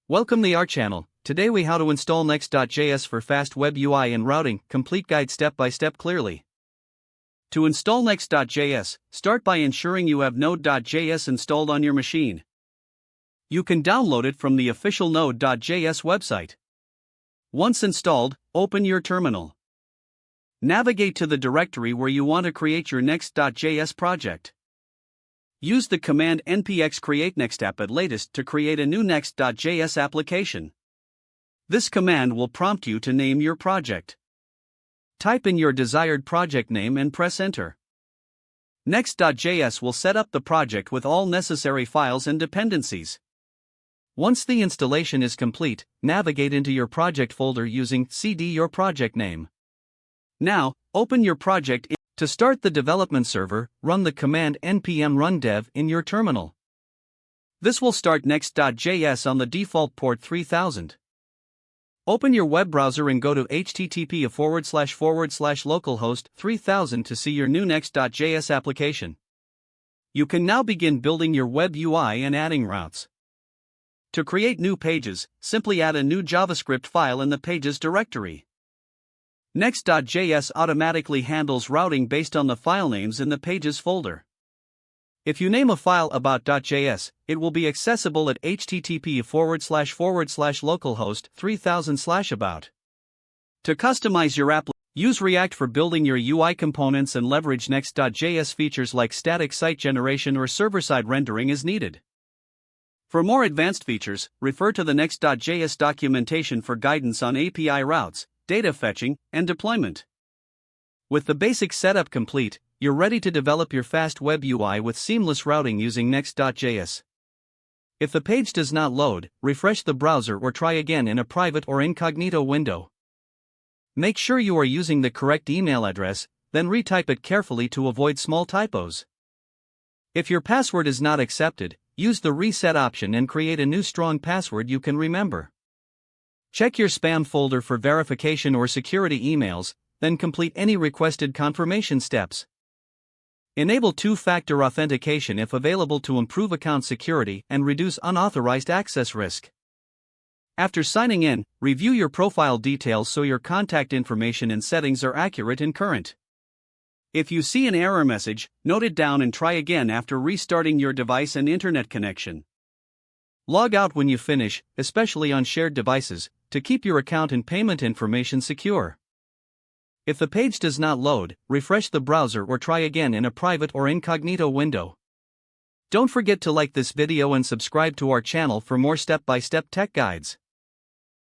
Welcome to our channel. Today we how to install Next.js for fast web UI and routing, complete guide step by step clearly. To install Next.js, start by ensuring you have Node.js installed on your machine. You can download it from the official Node.js website. Once installed, open your terminal. Navigate to the directory where you want to create your Next.js project. Use the command npx create nextapp at latest to create a new Next.js application. This command will prompt you to name your project. Type in your desired project name and press enter. Next.js will set up the project with all necessary files and dependencies. Once the installation is complete, navigate into your project folder using cd your project name. Now, open your project. To start the development server, run the command npm run dev in your terminal. This will start Next.js on the default port 3000. Open your web browser and go to http://localhost 3000 to see your new Next.js application. You can now begin building your web UI and adding routes. To create new pages, simply add a new JavaScript file in the pages directory. Next.js automatically handles routing based on the file names in the pages folder. If you name a file about.js, it will be accessible at http://localhost 3000/about. To customize your app, use React for building your UI components and leverage Next.js features like static site generation or server-side rendering as needed. For more advanced features, refer to the Next.js documentation for guidance on API routes, data fetching, and deployment. With the basic setup complete, you're ready to develop your fast web UI with seamless routing using Next.js. If the page does not load, refresh the browser or try again in a private or incognito window. Make sure you are using the correct email address, then retype it carefully to avoid small typos. If your password is not accepted, use the reset option and create a new strong password you can remember. Check your spam folder for verification or security emails, then complete any requested confirmation steps. Enable two-factor authentication if available to improve account security and reduce unauthorized access risk. After signing in, review your profile details so your contact information and settings are accurate and current. If you see an error message, note it down and try again after restarting your device and internet connection. Log out when you finish, especially on shared devices, to keep your account and payment information secure. If the page does not load, refresh the browser or try again in a private or incognito window. Don't forget to like this video and subscribe to our channel for more step-by-step tech guides.